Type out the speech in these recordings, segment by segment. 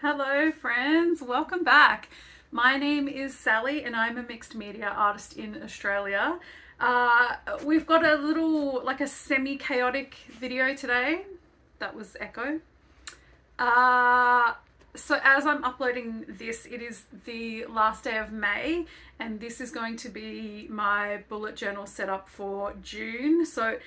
Hello friends, welcome back. My name is Sally and I'm a mixed media artist in Australia. We've got a little, like a semi-chaotic video today. That was echo. Uh, so as I'm uploading this, it is the last day of May and this is going to be my bullet journal setup for June. So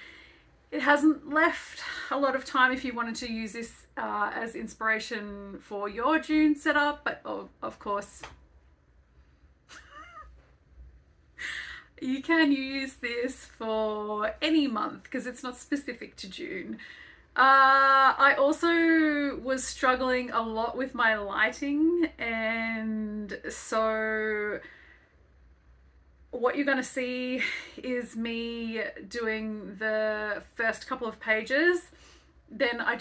it hasn't left a lot of time if you wanted to use this as inspiration for your June setup, but of course you can use this for any month because it's not specific to June. I also was struggling a lot with my lighting, and so what you're going to see is me doing the first couple of pages. Then I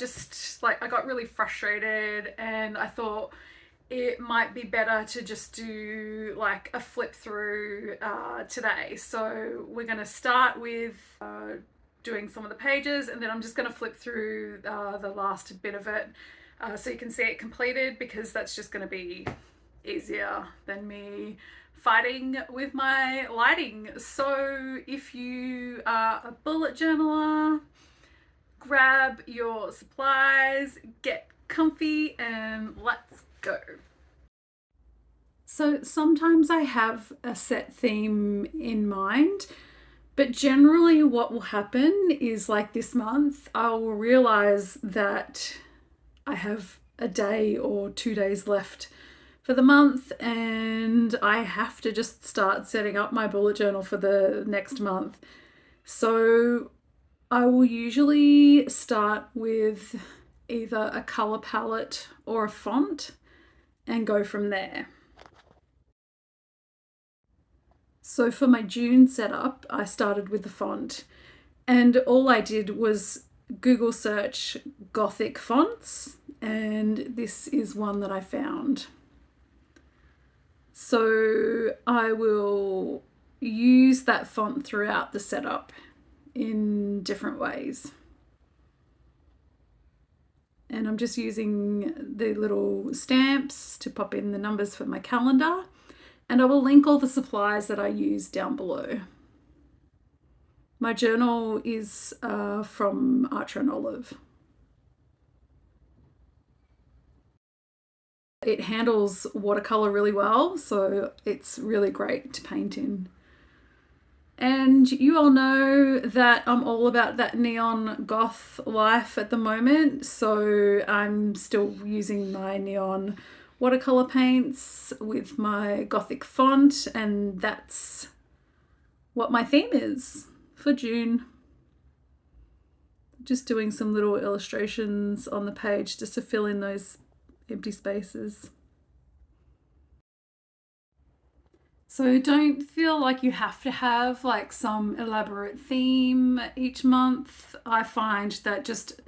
got really frustrated and I thought it might be better to just do like a flip through today. So we're going to start with doing some of the pages, and then I'm just going to flip through the last bit of it so you can see it completed, because that's just going to be easier than me fighting with my lighting. So if you are a bullet journaler, grab your supplies, get comfy, and let's go. So sometimes I have a set theme in mind, but generally what will happen is, like this month, I will realize that I have a day or 2 days left for the month and I have to just start setting up my bullet journal for the next month. So I will usually start with either a color palette or a font and go from there. So for my June setup, I started with the font, and all I did was Google search Gothic fonts, and this is one that I found. So I will use that font throughout the setup in different ways. And I'm just using the little stamps to pop in the numbers for my calendar, and I will link all the supplies that I use down below. My journal is from Archer and Olive. It handles watercolor really well, so it's really great to paint in. And you all know that I'm all about that neon goth life at the moment, so I'm still using my neon watercolor paints with my Gothic font, and that's what my theme is for June. Just doing some little illustrations on the page just to fill in those empty spaces. So don't feel like you have to have like some elaborate theme each month. I find that just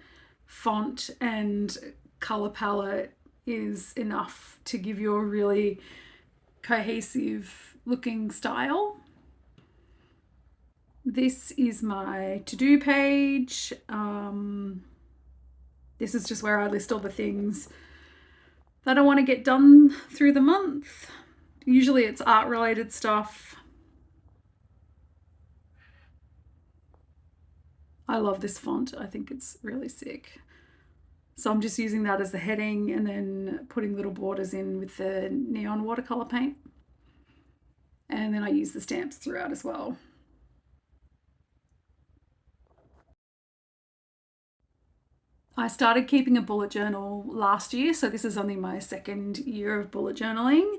font and color palette is enough to give you a really cohesive looking style. This is my to-do page. This is just where I list all the things that I want to get done through the month. Usually it's art related stuff. I love this font. I think it's really sick. So I'm just using that as the heading and then putting little borders in with the neon watercolor paint. And then I use the stamps throughout as well. I started keeping a bullet journal last year, so this is only my second year of bullet journaling,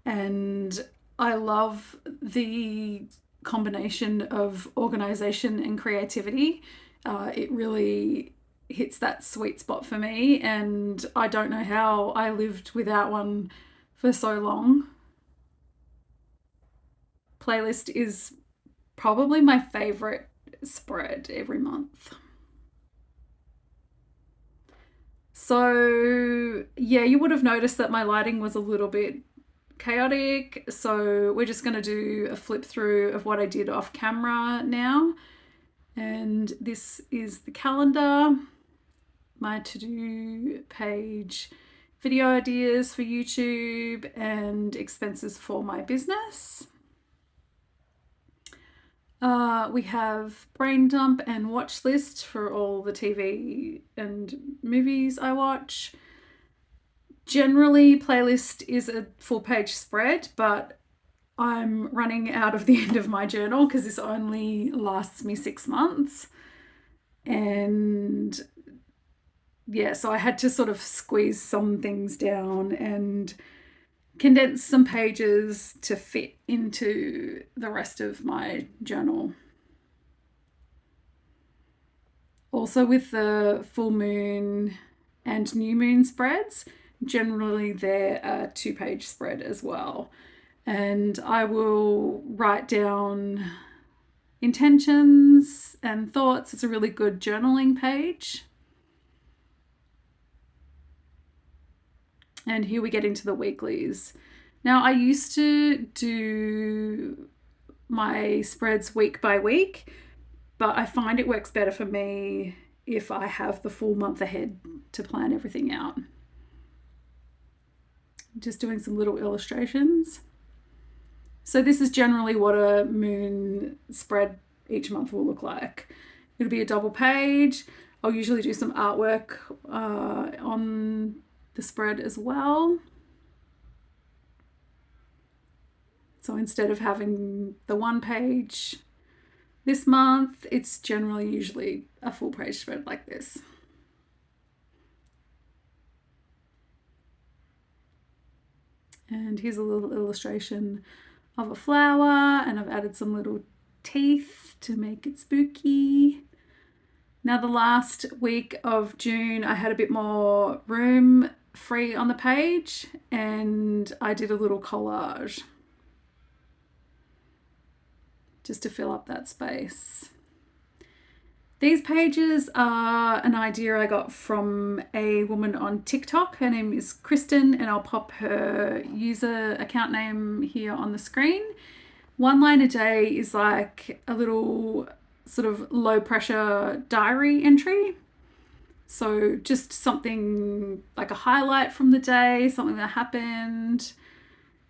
and I love the combination of organization and creativity. It really hits that sweet spot for me, and I don't know how I lived without one for so long. Playlist is probably my favorite spread every month. So yeah, you would have noticed that my lighting was a little bit chaotic. So we're just going to do a flip through of what I did off camera now. And this is the calendar. My to-do page video ideas for YouTube and expenses for my business. We have brain dump and watch list for all the TV and movies I watch. Generally, playlist is a full page spread, but I'm running out of the end of my journal because this only lasts me 6 months. And yeah, so I had to sort of squeeze some things down and condense some pages to fit into the rest of my journal. Also, with the full moon and new moon spreads, generally they're a 2-page spread as well. And I will write down intentions and thoughts. It's a really good journaling page. And here we get into the weeklies. Now, I used to do my spreads week by week, but I find it works better for me if I have the full month ahead to plan everything out. Just doing some little illustrations. So this is generally what a moon spread each month will look like. It'll be a double page. I'll usually do some artwork on the spread as well. So instead of having the 1 page this month, it's generally usually a full page spread like this. And here's a little illustration of a flower, and I've added some little teeth to make it spooky. Now, the last week of June, I had a bit more room free on the page, and I did a little collage just to fill up that space. These pages are an idea I got from a woman on TikTok. Her name is Kristen, and I'll pop her user account name here on the screen. 1 line a day is like a little sort of low pressure diary entry. So just something like a highlight from the day, something that happened.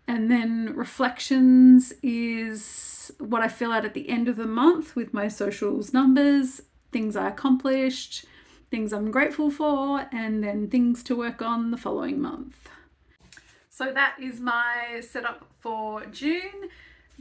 And then reflections is what I fill out at the end of the month with my socials numbers, things I accomplished, things I'm grateful for, and then things to work on the following month. So that is my setup for June.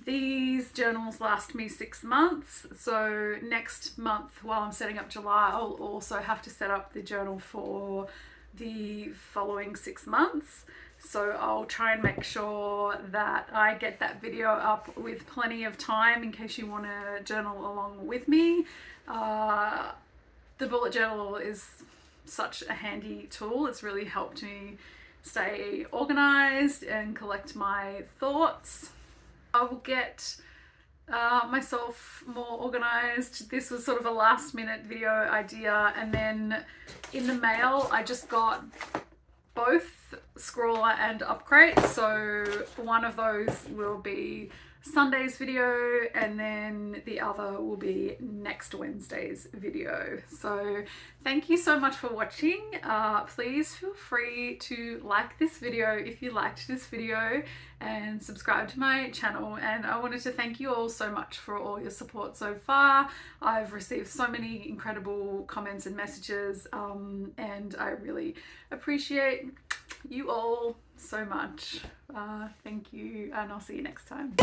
These journals last me 6 months. So next month, while I'm setting up July, I'll also have to set up the journal for the following 6 months. So I'll try and make sure that I get that video up with plenty of time in case you want to journal along with me. The bullet journal is such a handy tool. It's really helped me stay organized and collect my thoughts. I will get myself more organized. This was sort of a last minute video idea, and then in the mail I just got both Scrawler and Upgrade. So one of those will be Sunday's video, and then the other will be next Wednesday's video. So thank you so much for watching. Please feel free to like this video if you liked this video, and subscribe to my channel. And I wanted to thank you all so much for all your support so far. I've received so many incredible comments and messages, and I really appreciate you all so much. Thank you, and I'll see you next time.